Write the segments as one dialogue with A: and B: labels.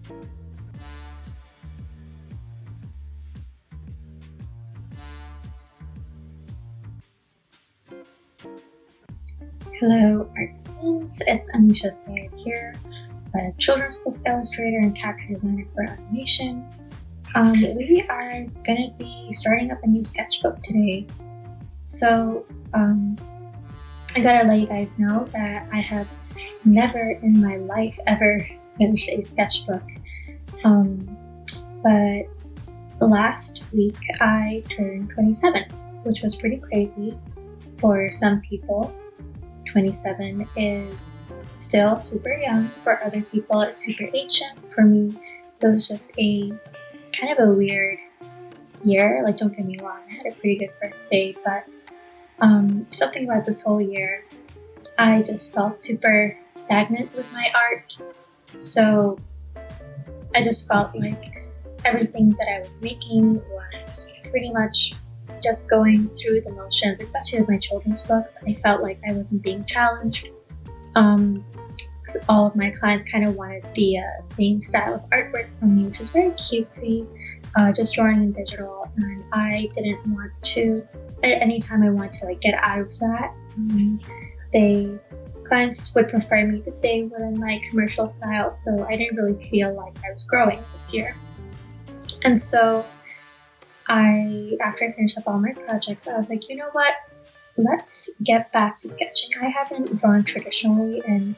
A: Hello, art friends. It's Anoosha Syed here, a children's book illustrator and character designer for animation. We are going to be starting up a new sketchbook today. So, I gotta let you guys know that I have never in my life ever finished a sketchbook. But last week I turned 27, which was pretty crazy for some people. 27 is still super young. For other people, it's super ancient. For me, it was just a kind of a weird year. Like, don't get me wrong, I had a pretty good birthday, but something about this whole year, I just felt super stagnant with my art. So I just felt like everything that I was making was pretty much just going through the motions, especially with my children's books. I felt like I wasn't being challenged. All of my clients kind of wanted the same style of artwork from me, which is very cutesy, just drawing in digital. And I didn't want to, anytime I wanted to get out of that, clients would prefer me to stay within my commercial style. So I didn't really feel like I was growing this year. And so after I finished up all my projects, I was like, you know what? Let's get back to sketching. I haven't drawn traditionally in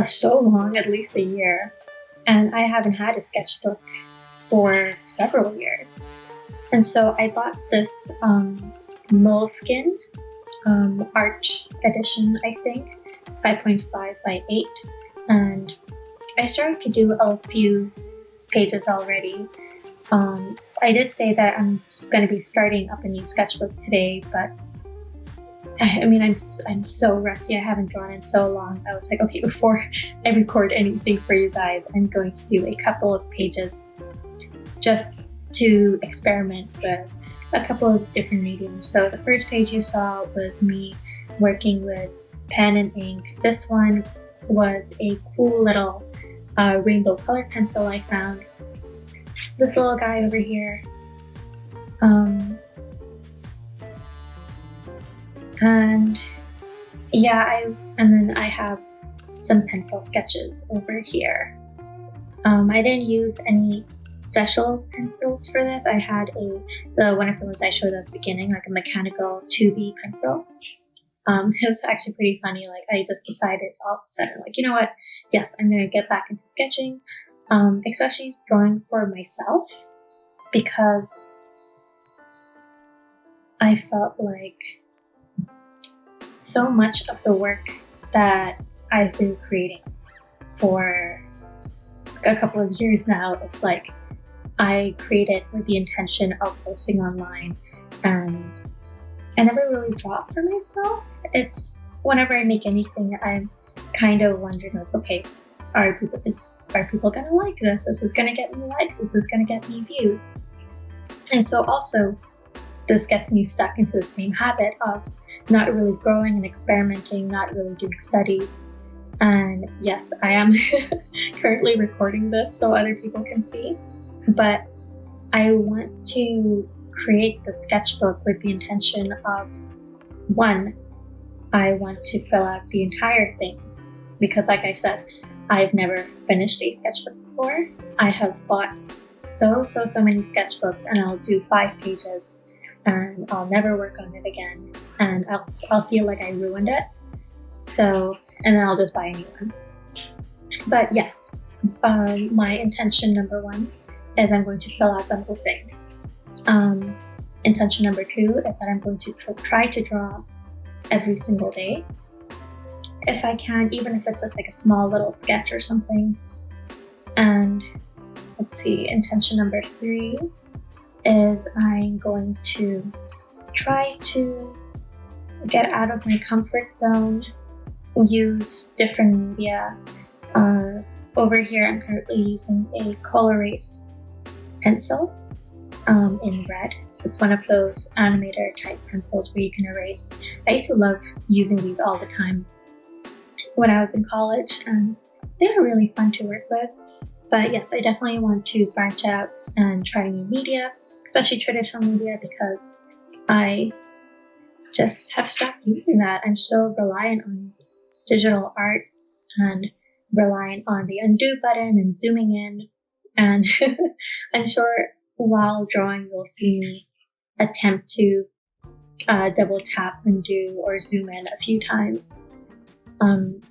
A: so long, at least a year, and I haven't had a sketchbook for several years. And so I bought this moleskin art edition, I think, 5.5 by 8, and I started to do a few pages already. I did say that I'm going to be starting up a new sketchbook today, but I mean, I'm so rusty. I haven't drawn in so long. I was like, okay, before I record anything for you guys, I'm going to do a couple of pages just to experiment with a couple of different mediums. So the first page you saw was me working with pen and ink. This one was a cool little rainbow color pencil I found. This little guy over here. And then I have some pencil sketches over here. I didn't use any special pencils for this. I had the one of the ones I showed at the beginning, like a mechanical 2B pencil. It was actually pretty funny. Like, I just decided all of a sudden, like, you know what? Yes, I'm gonna get back into sketching. Especially drawing for myself, because I felt like so much of the work that I've been creating for a couple of years now, it's like I created with the intention of posting online, and I never really draw for myself. It's whenever I make anything, I'm kind of wondering, like, okay, are people gonna like this? This is gonna get me likes. This is gonna get me views. And so also, this gets me stuck into the same habit of not really growing and experimenting, not really doing studies. And yes, I am currently recording this so other people can see, but I want to create the sketchbook with the intention of, one, I want to fill out the entire thing, because like I said, I've never finished a sketchbook before. I have bought so many sketchbooks, and I'll do 5 pages and I'll never work on it again, and I'll feel like I ruined it. So, and then I'll just buy a new one. But yes, my intention number 1 is I'm going to fill out the whole thing. Intention number 2 is that I'm going to try to draw every single day, if I can, even if it's just like a small little sketch or something. And let's see, intention number 3 is I'm going to try to get out of my comfort zone, use different media. Over here, I'm currently using a Coal Erase pencil in red. It's one of those animator type pencils where you can erase. I used to love using these all the time when I was in college, and they're really fun to work with. But yes, I definitely want to branch out and try new media, especially traditional media, because I just have stopped using that. I'm so reliant on digital art and reliant on the undo button and zooming in. And I'm sure while drawing, you'll see me attempt to double tap undo or zoom in a few times. And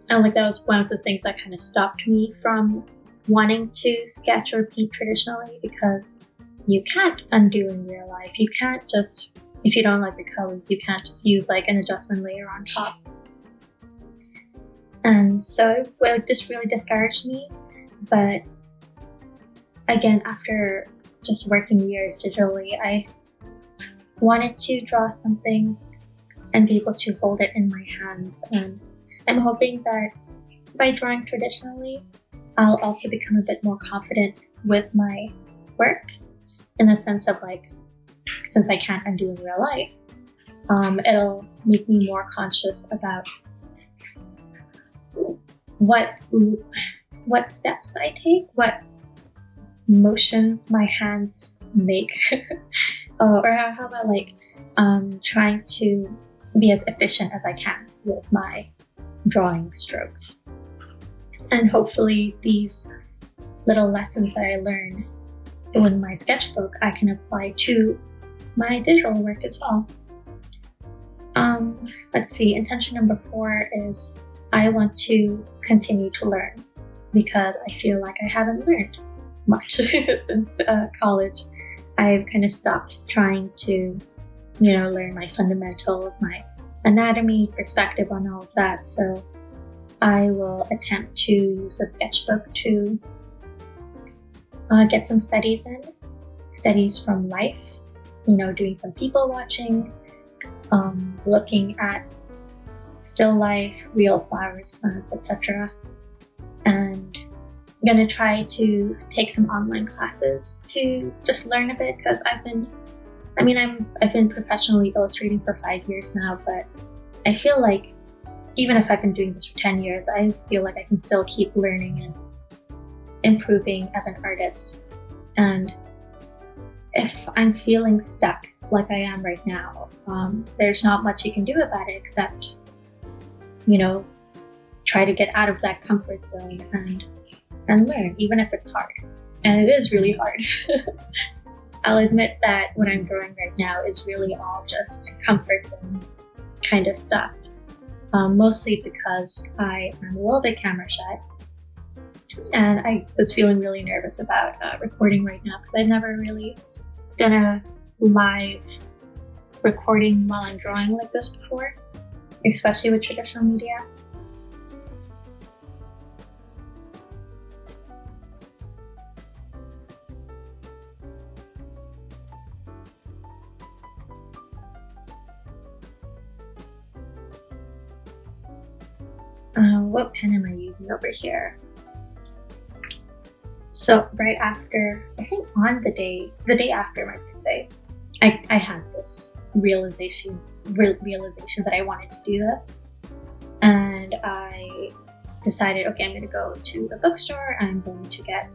A: like that was one of the things that kind of stopped me from wanting to sketch or paint traditionally, because you can't undo in real life. You can't just, if you don't like the colors, you can't just use like an adjustment layer on top. And so this really discouraged me. But again, after just working years digitally, I wanted to draw something and be able to hold it in my hands. And I'm hoping that by drawing traditionally, I'll also become a bit more confident with my work, in the sense of like, since I can't undo in real life, it'll make me more conscious about what steps I take, what motions my hands make, or how about like trying to be as efficient as I can with my drawing strokes. And hopefully these little lessons that I learn in my sketchbook, I can apply to my digital work as well. Let's see, intention number 4 is I want to continue to learn, because I feel like I haven't learned much since college. I've kind of stopped trying to, learn my fundamentals, my anatomy, perspective on all of that. So I will attempt to use a sketchbook to get some studies from life, doing some people watching, looking at still life, real flowers, plants, etc. And I'm going to try to take some online classes to just learn a bit, because I've been professionally illustrating for 5 years now, but I feel like even if I've been doing this for 10 years, I feel like I can still keep learning and improving as an artist. And if I'm feeling stuck like I am right now, there's not much you can do about it except, try to get out of that comfort zone and learn, even if it's hard. And it is really hard. I'll admit that what I'm drawing right now is really all just comfort zone kind of stuff. Mostly because I am a little bit camera shy, and I was feeling really nervous about recording right now, because I've never really done a live recording while I'm drawing like this before, especially with traditional media. What pen am I using over here? So right after, I think on the day after my birthday, I had this realization that I wanted to do this. And I decided, okay, I'm going to go to the bookstore. I'm going to get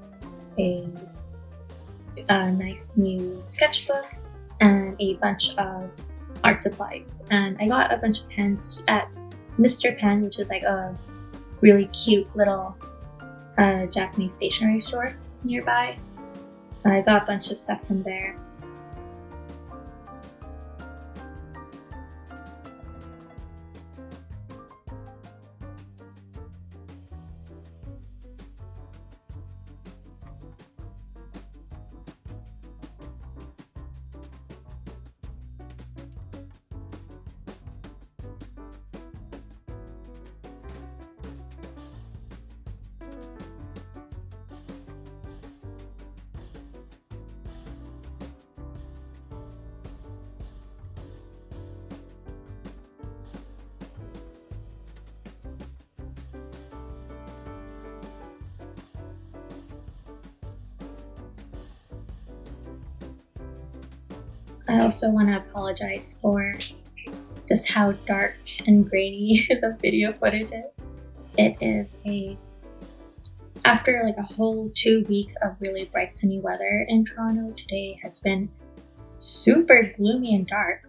A: a nice new sketchbook and a bunch of art supplies. And I got a bunch of pens at Mr. Pen, which is like a really cute little Japanese stationery store nearby. I got a bunch of stuff from there. I also want to apologize for just how dark and grainy the video footage is. It is a After like a whole 2 weeks of really bright sunny weather in Toronto, today has been super gloomy and dark.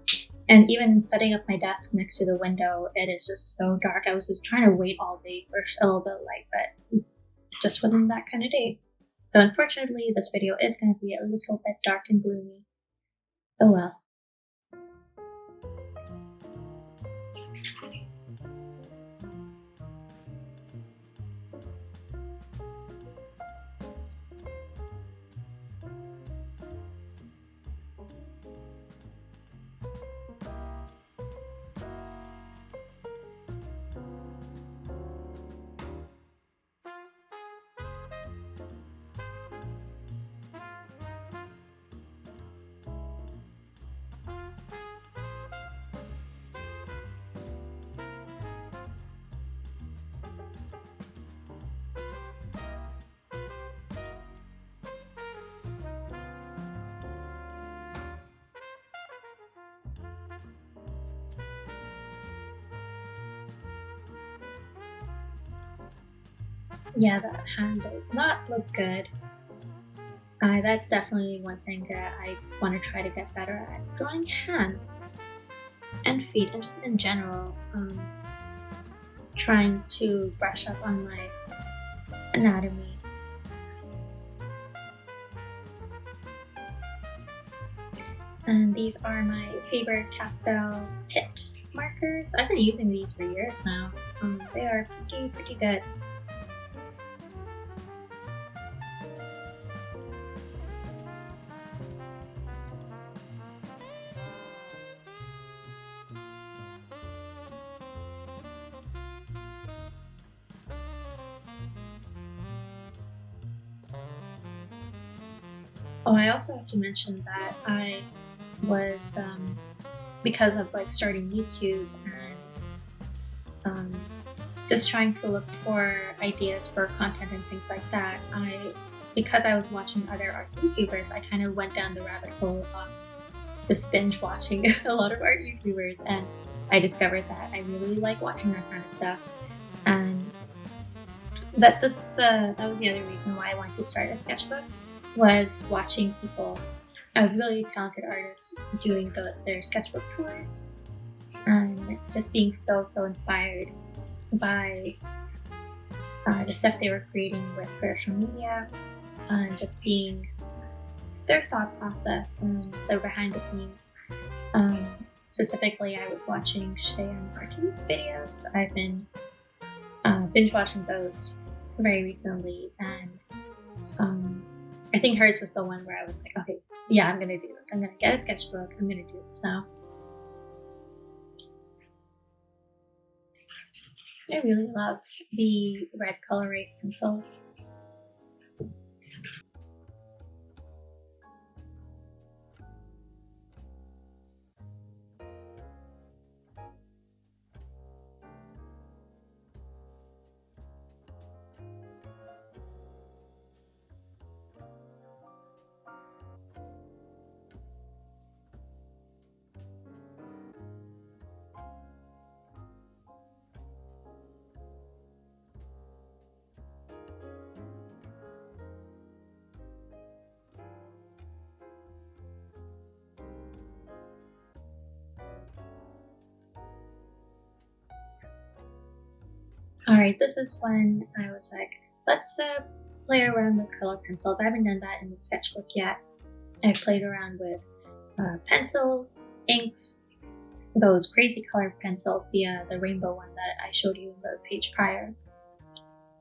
A: And even setting up my desk next to the window, it is just so dark. I was just trying to wait all day for a little bit of light, but it just wasn't that kind of day. So unfortunately, this video is going to be a little bit dark and gloomy. Oh well. Yeah, that hand does not look good. That's definitely one thing that I want to try to get better at. Drawing hands and feet, and just in general, trying to brush up on my anatomy. And these are my favorite pastel pit markers. I've been using these for years now. They are pretty good. Oh, I also have to mention that I was, because of like starting YouTube and just trying to look for ideas for content and things like that, because I was watching other art YouTubers, I kind of went down the rabbit hole of just binge watching a lot of art YouTubers, and I discovered that I really like watching that kind of stuff, and that was the other reason why I wanted to start a sketchbook, was watching people, really talented artists, doing their sketchbook tours, and just being so inspired by the stuff they were creating with social media, and just seeing their thought process and their behind the scenes. Specifically, I was watching Cheyenne Martin's videos. I've been binge watching those very recently, and I think hers was the one where I was like, okay, yeah, I'm gonna do this. I'm gonna get a sketchbook. I'm gonna do this now. I really love the red color race pencils. Alright, this is when I was like, let's play around with color pencils. I haven't done that in the sketchbook yet. I've played around with pencils, inks, those crazy colored pencils, the rainbow one that I showed you in the page prior.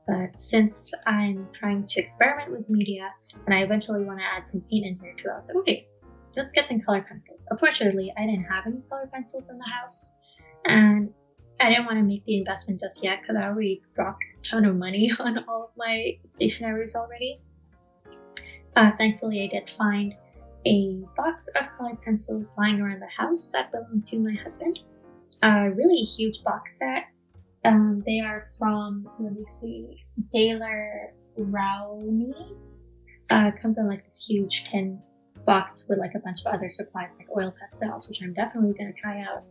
A: But since I'm trying to experiment with media, and I eventually want to add some paint in here too, I was like, okay, let's get some color pencils. Unfortunately, I didn't have any color pencils in the house, and I didn't want to make the investment just yet because I already dropped a ton of money on all of my stationaries already. Thankfully, I did find a box of colored pencils lying around the house that belonged to my husband. A really huge box set. They are from, let me see, Daler Rowney. Comes in like this huge tin box with like a bunch of other supplies like oil pastels, which I'm definitely going to try out.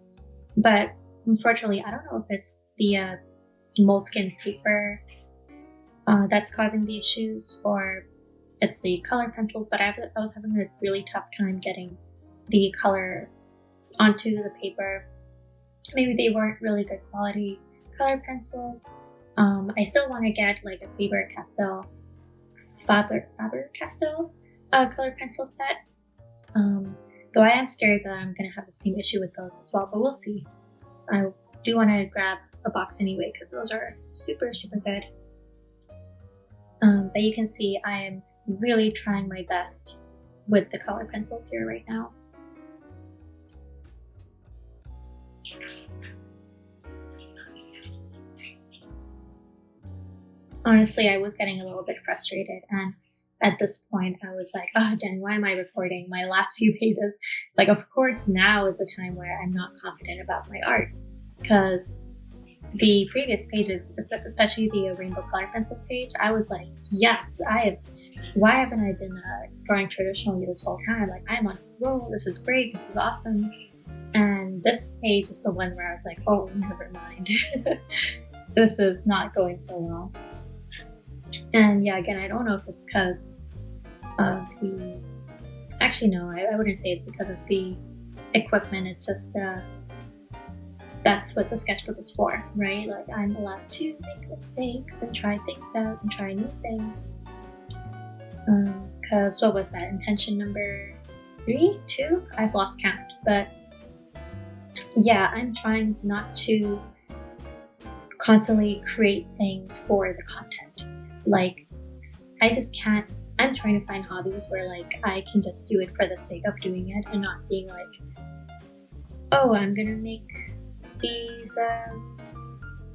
A: But unfortunately, I don't know if it's the moleskin paper that's causing the issues, or it's the color pencils. But I was having a really tough time getting the color onto the paper. Maybe they weren't really good quality color pencils. I still want to get like a Faber-Castell color pencil set. Though I am scared that I'm going to have the same issue with those as well, but we'll see. I do want to grab a box anyway because those are super, super good. But you can see I am really trying my best with the color pencils here right now. Honestly, I was getting a little bit frustrated, and at this point I was like, oh Dan, why am I recording my last few pages? Like, of course now is the time where I'm not confident about my art, because the previous pages, especially the rainbow color pencil page, I was like, yes, why haven't I been drawing traditionally this whole time? Like, I'm on a roll, this is great, this is awesome. And this page is the one where I was like, oh, never mind. This is not going so well. And yeah, again, I don't know if it's because of the, actually no, I wouldn't say it's because of the equipment. It's just, that's what the sketchbook is for, right? Like, I'm allowed to make mistakes and try things out and try new things. Because what was that, intention number 3, 2? I've lost count. But yeah, I'm trying not to constantly create things for the content. Like, I just can't. I'm trying to find hobbies where like I can just do it for the sake of doing it and not being like, oh, I'm gonna make these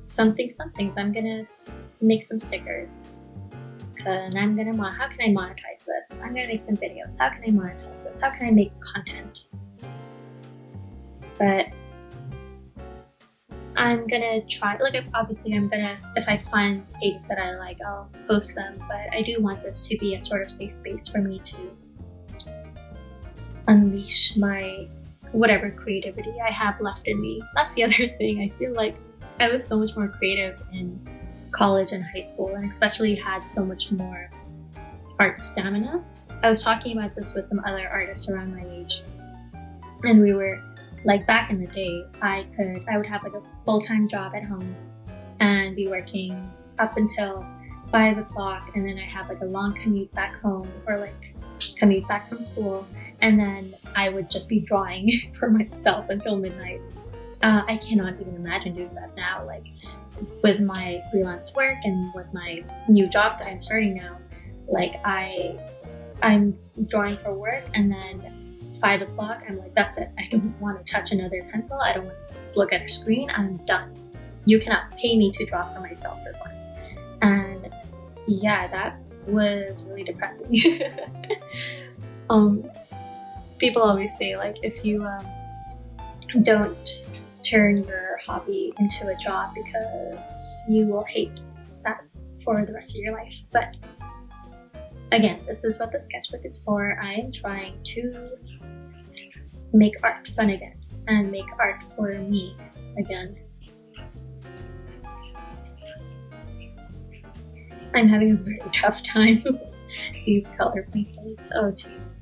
A: somethings. I'm gonna make some stickers, and I'm gonna how can I monetize this? I'm gonna make some videos. How can I monetize this? How can I make content? But I'm gonna try, like, obviously I'm gonna, if I find pages that I like, I'll post them, but I do want this to be a sort of safe space for me to unleash my whatever creativity I have left in me. That's the other thing. I feel like I was so much more creative in college and high school, and especially had so much more art stamina. I was talking about this with some other artists around my age, and we were like, back in the day, I would have like a full-time job at home and be working up until 5 o'clock, and then I have like a long commute back home, or like commute back from school, and then I would just be drawing for myself until midnight. I cannot even imagine doing that now, like with my freelance work and with my new job that I'm starting now. Like, I'm drawing for work, and then 5 o'clock, I'm like, that's it. I don't want to touch another pencil. I don't want to look at a screen. I'm done. You cannot pay me to draw for myself for fun. And yeah, that was really depressing. People always say, like, if you don't turn your hobby into a job, because you will hate that for the rest of your life. But again, this is what the sketchbook is for. I am trying to make art fun again and make art for me again. I'm having a very tough time with these color pencils. Oh jeez.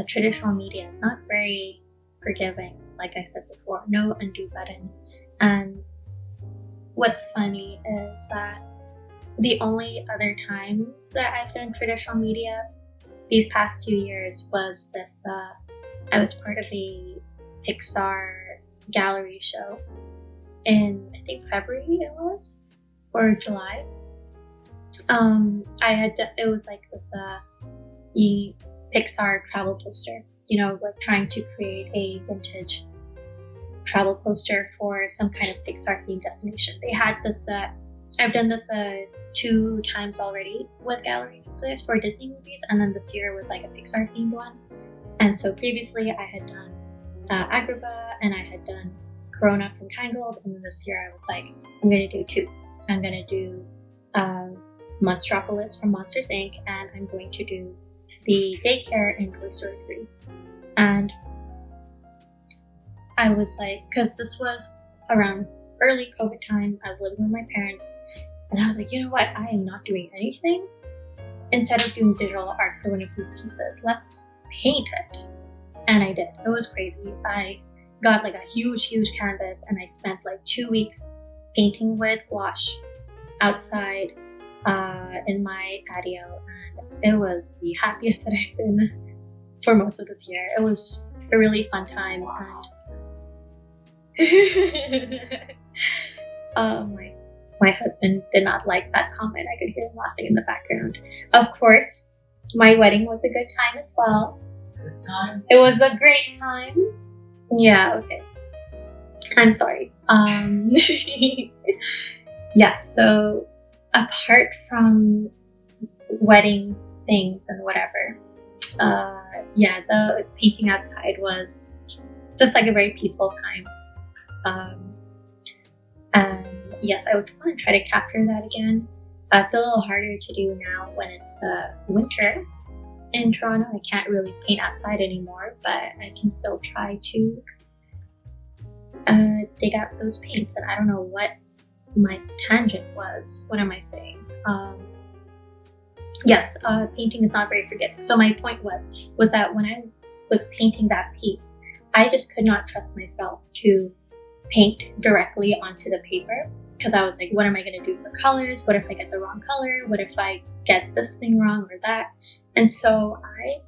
A: Traditional media is not very forgiving, like I said before. No undo button. And what's funny is that the only other times that I've done traditional media these past 2 years was this, I was part of a Pixar gallery show in, I think, February it was, or July. It was like this Pixar travel poster, like trying to create a vintage travel poster for some kind of Pixar themed destination. They had this, I've done this 2 times already with gallery players for Disney movies, and then this year was like a Pixar themed one. And so previously I had done Agrabah, and I had done Corona from Tangled, and then this year I was like, I'm gonna do 2. I'm gonna do Monstropolis from Monsters Inc. and I'm going to do the daycare in Toy Story 3. And I was like, because this was around early COVID time, I was living with my parents, and I was like, you know what, I am not doing anything. Instead of doing digital art for one of these pieces, let's paint it. And I did. It was crazy. I got like a huge canvas and I spent like 2 weeks painting with gouache outside in my patio, and it was the happiest that I've been for most of this year. It was a really fun time. And my husband did not like that comment. I could hear him laughing in the background. Of course, my wedding was a good time as well.
B: Good time.
A: It was a great time. Yeah, okay. I'm sorry. Yes, so apart from wedding things and whatever, the painting outside was just like a very peaceful time. And yes, I would want to try to capture that again. It's a little harder to do now when it's winter in Toronto. I can't really paint outside anymore, but I can still try to dig out those paints. And I don't know what my tangent was. What am I saying? Yes, painting is not very forgiving. So my point was that when I was painting that piece, I just could not trust myself to paint directly onto the paper, because I was like, what am I going to do for colors? What if I get the wrong color? What if I get this thing wrong or that? And so I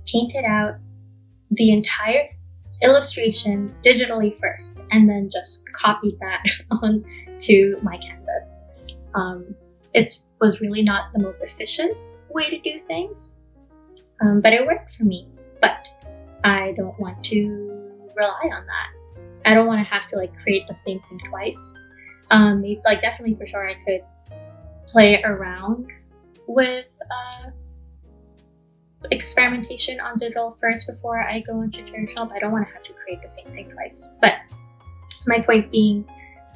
A: painted out the entire illustration digitally first, and then just copied that onto my canvas. It was really not the most efficient way to do things, but it worked for me. But I don't want to rely on that. I don't want to have to like create the same thing twice. Like definitely for sure I could play around with experimentation on digital first before I go into traditional, but I don't want to have to create the same thing twice. But my point being,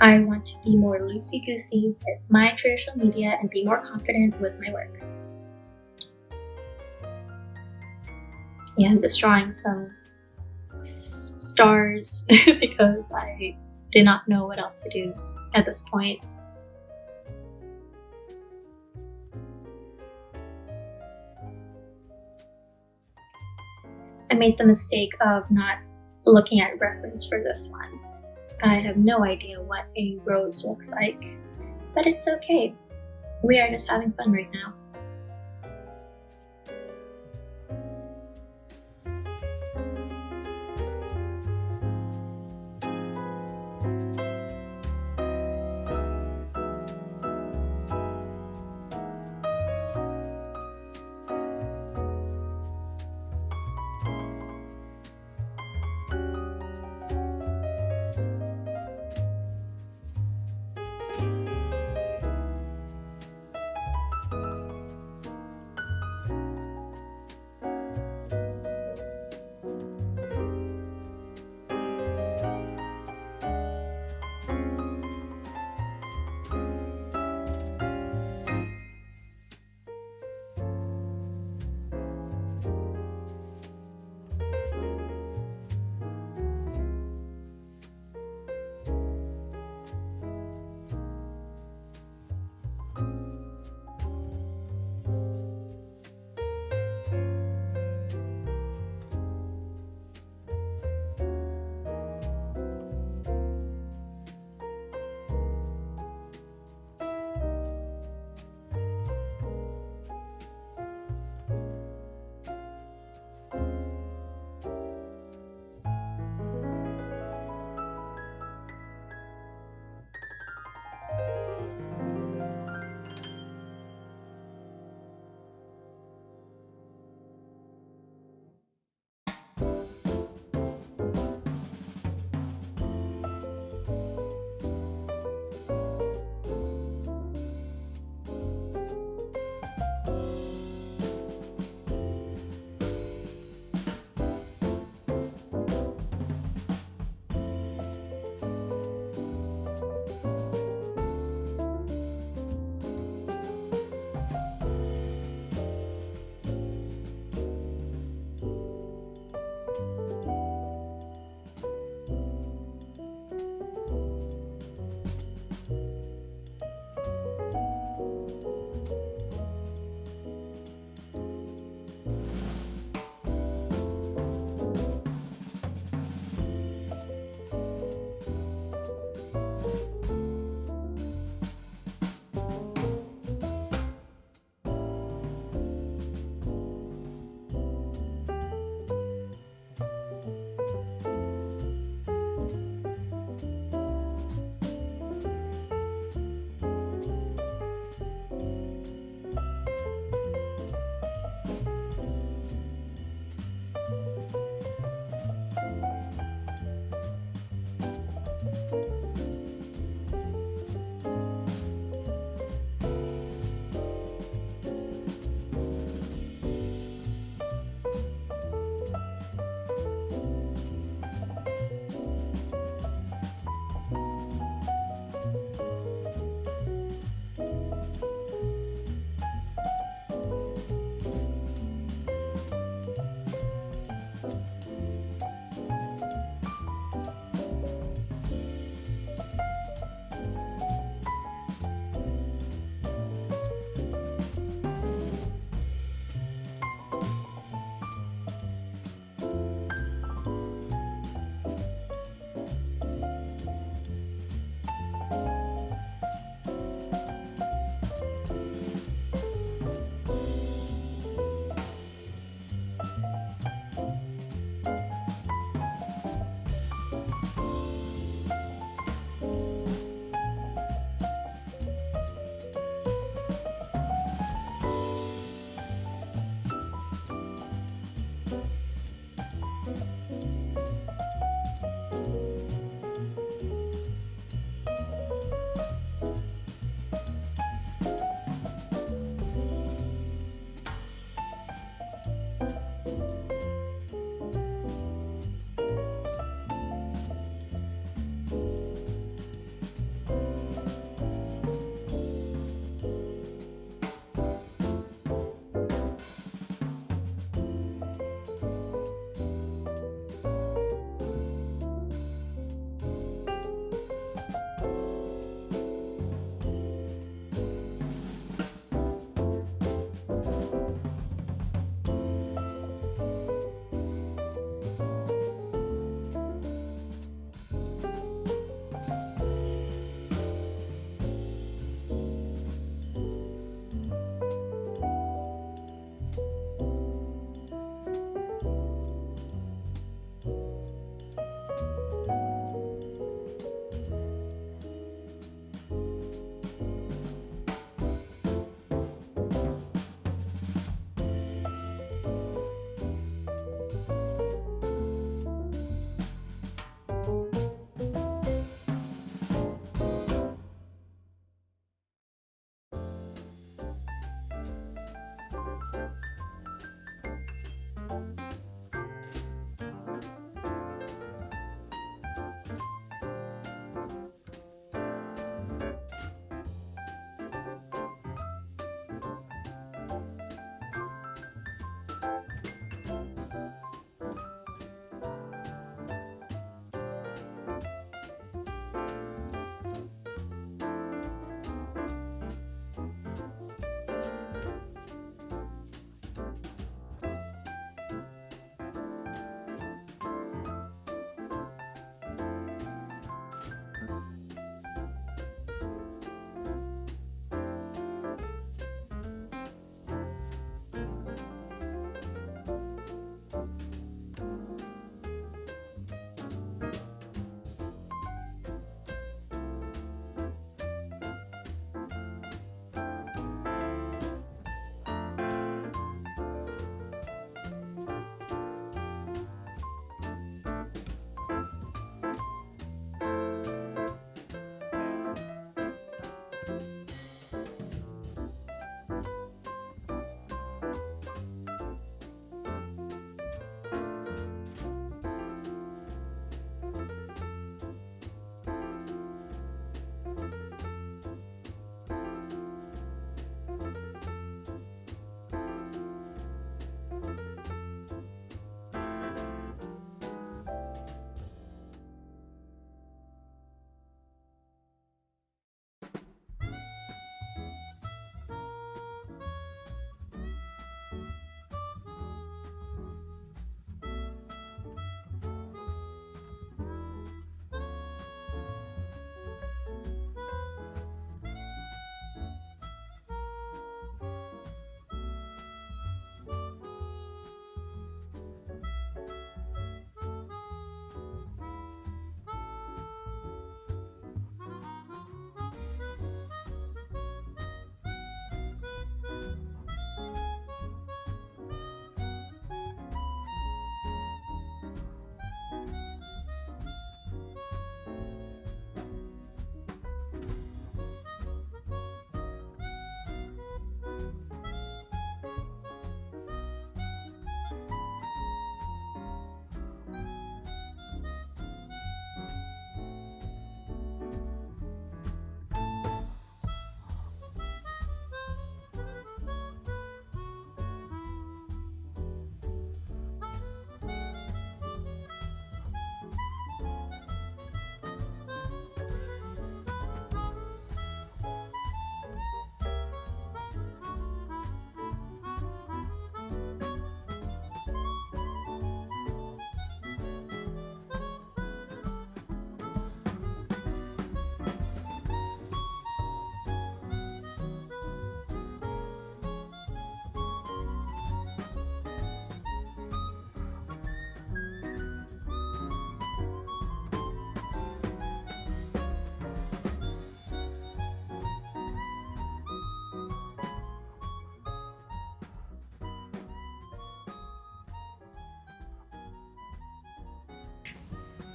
A: I want to be more loosey-goosey with my traditional media and be more confident with my work. Yeah, I'm just drawing some stars because I did not know what else to do at this point. I made the mistake of not looking at reference for this one. I have no idea what a rose looks like, but it's okay. We are just having fun right now.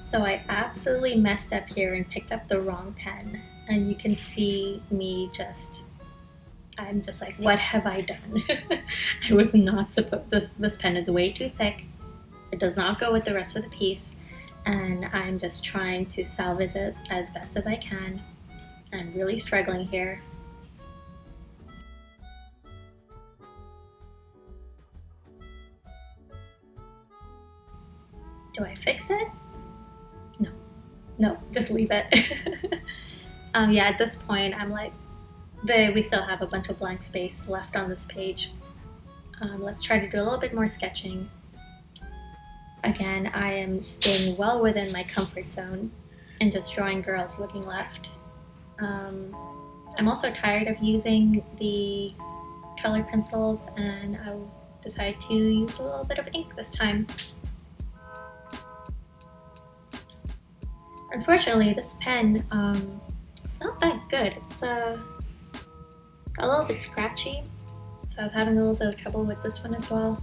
A: So I absolutely messed up here and picked up the wrong pen. And you can see me I'm just like, what have I done? I was not supposed, this pen is way too thick. It does not go with the rest of the piece. And I'm just trying to salvage it as best as I can. I'm really struggling here. Do I fix it? No, just leave it. Yeah, at this point, I'm like, we still have a bunch of blank space left on this page. Let's try to do a little bit more sketching. Again, I am staying well within my comfort zone and just drawing girls looking left. I'm also tired of using the color pencils, and I'll decide to use a little bit of ink this time. Unfortunately, this pen, it's not that good. It's a little bit scratchy, so I was having a little bit of trouble with this one as well.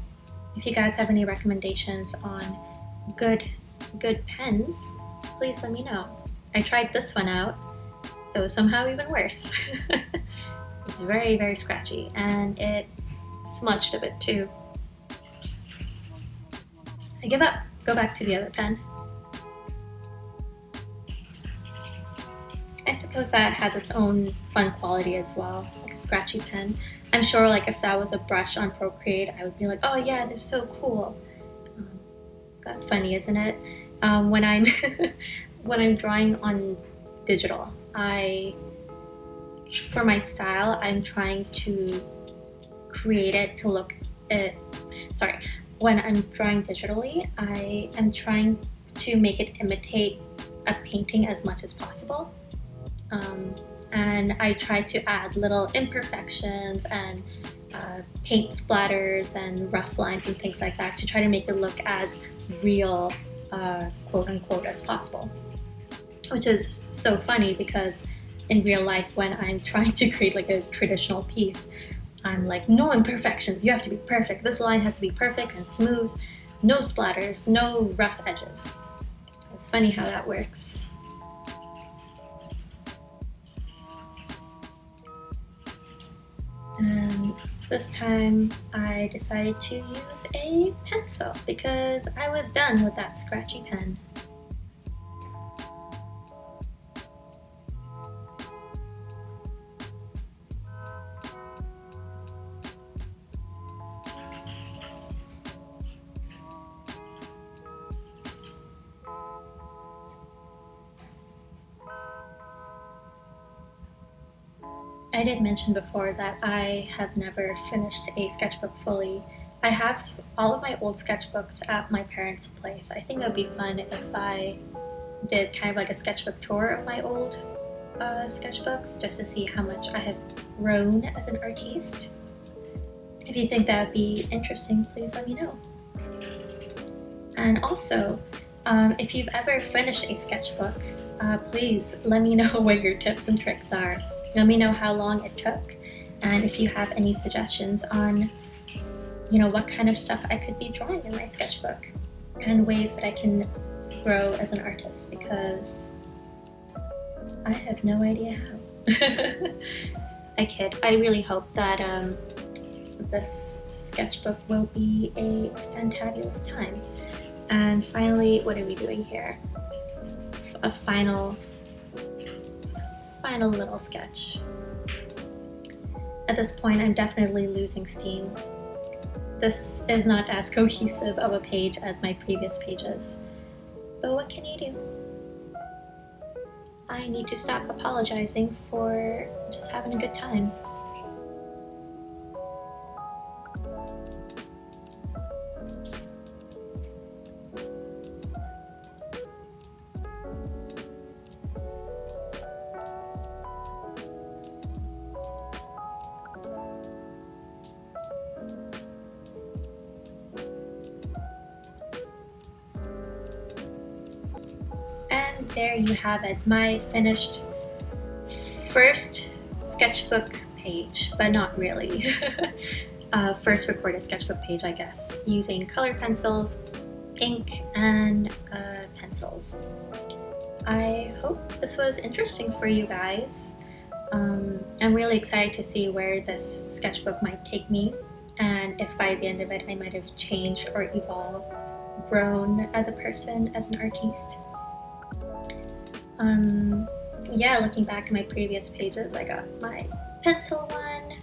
A: If you guys have any recommendations on good pens, please let me know. I tried this one out. It was somehow even worse. It's very, very scratchy, and it smudged a bit too. I give up. Go back to the other pen. I suppose that has its own fun quality as well, like a scratchy pen. I'm sure like if that was a brush on Procreate, I would be like, oh yeah, this is so cool. That's funny, isn't it? When I'm when I'm drawing on digital, for my style, I'm trying to create it to look when I'm drawing digitally, I am trying to make it imitate a painting as much as possible. And I try to add little imperfections and paint splatters and rough lines and things like that to try to make it look as real, quote unquote, as possible. Which is so funny because in real life, when I'm trying to create like a traditional piece, I'm like, no imperfections, you have to be perfect. This line has to be perfect and smooth, no splatters, no rough edges. It's funny how that works. And this time I decided to use a pencil because I was done with that scratchy pen. I did mention before that I have never finished a sketchbook fully. I have all of my old sketchbooks at my parents' place. I think it would be fun if I did kind of like a sketchbook tour of my old sketchbooks just to see how much I have grown as an artiste. If you think that would be interesting, please let me know. And also, if you've ever finished a sketchbook, please let me know what your tips and tricks are. Let me know how long it took, and if you have any suggestions on, what kind of stuff I could be drawing in my sketchbook, and ways that I can grow as an artist, because I have no idea how. I kid. I really hope that this sketchbook will be a fantabulous time. And finally, what are we doing here? A final little sketch. At this point, I'm definitely losing steam. This is not as cohesive of a page as my previous pages. But what can you do? I need to stop apologizing for just having a good time. And there you have it, my finished first sketchbook page, but not really. First recorded sketchbook page, I guess, using color pencils, ink, and pencils. I hope this was interesting for you guys. I'm really excited to see where this sketchbook might take me, and if by the end of it I might have changed or evolved, grown as a person, as an artiste. Yeah, looking back at my previous pages, I got my pencil one.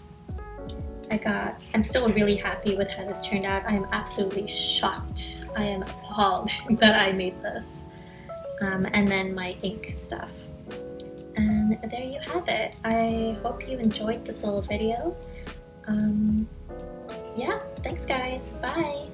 A: I'm still really happy with how this turned out. I'm absolutely shocked. I am appalled that I made this. And then my ink stuff. And there you have it. I hope you enjoyed this little video. Yeah, thanks guys. Bye.